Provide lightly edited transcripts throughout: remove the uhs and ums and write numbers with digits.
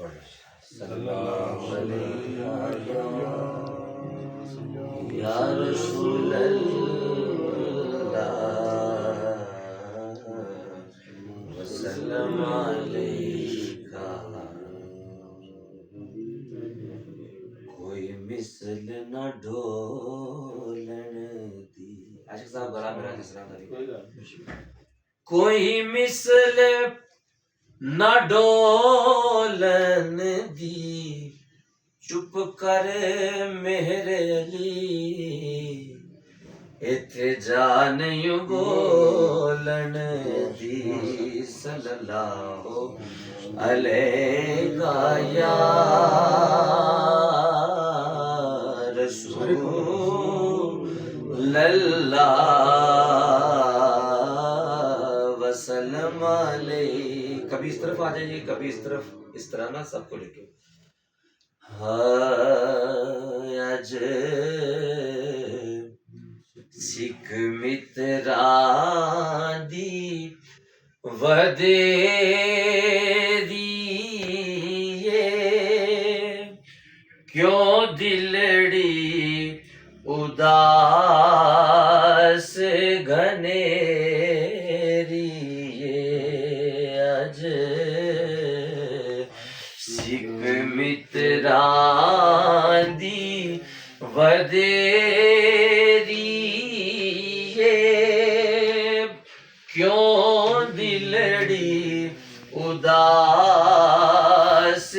پڑھنا صلی اللہ علیہ یا رسول اللہ وسلم علیکہ کوئی مثل نہ ڈھولن دی. عاشق صاحب گلا میرا جس طرح کوئی مثل نہ ڈولن دی چپ کر میرے علی ایتھے جان یوں بولن دی صلی اللہ علیہ یا رسول اللہ وسلم علیہ. کبھی اس طرف آ جائیے کبھی اس طرف, اس طرح نا سب کو لے کے آج سکھ متران دی ودیری کیوں دلڑی اداس گھنیری آج سکھ متران دی ودیری کیوں دلڑی اداس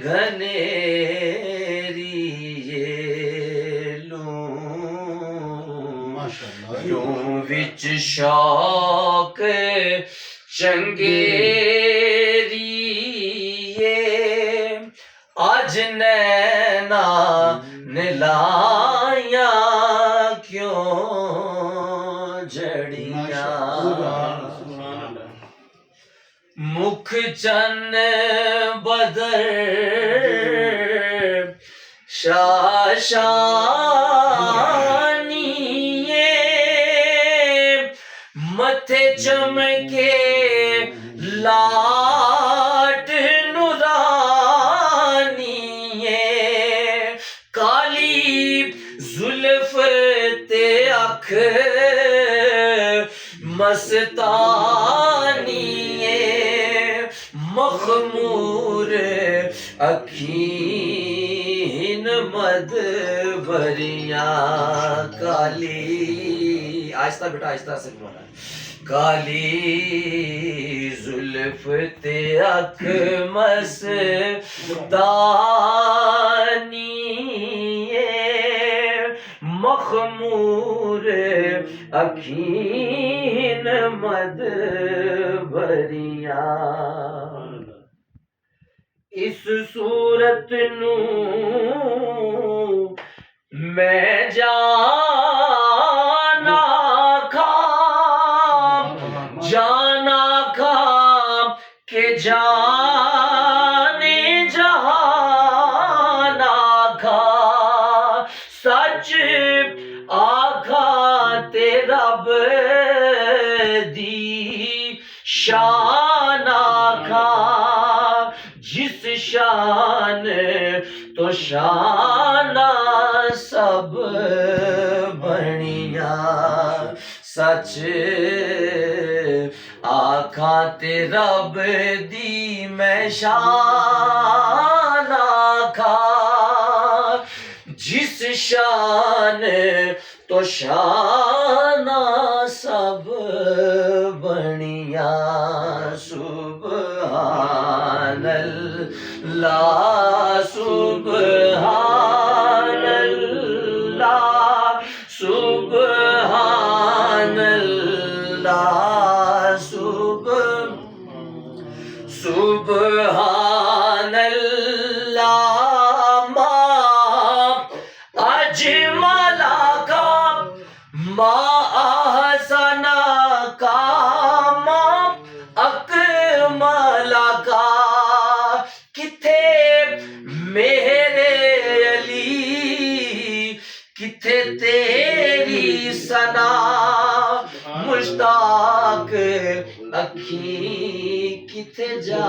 گھنیری لوں وچ شوق چنگیری آج نینا نلائیاں کیوں جڑیاں مکھ چن بدر شاشانی متھے چمکے لاٹ نورانی کالی زلف تے اکھ مستانی مخمور اکھین مدبریاں کالی آہستہ بیٹا آہستہ سے بولا کالی زلف تے اکھ مستانی مخمور اکھین مدبریاں اس صورت نو میں جانا کھا کہ جانے جہانا کھا سچ آکھا تے رب دی شان آکھا جس شان تو شان سب بنیاں سچ آکھاں تے رب دی میں شان آکھاں جس شان تو شان سب بنیاں سبحان اللہ سبحان اللہ سبحان اللہ سبحان اللہ ما اجمل کا ما احسن کا ما اکمل کا کتھے میرے علی کتھے تیری ثنا مشتاق اکھی کتھے جا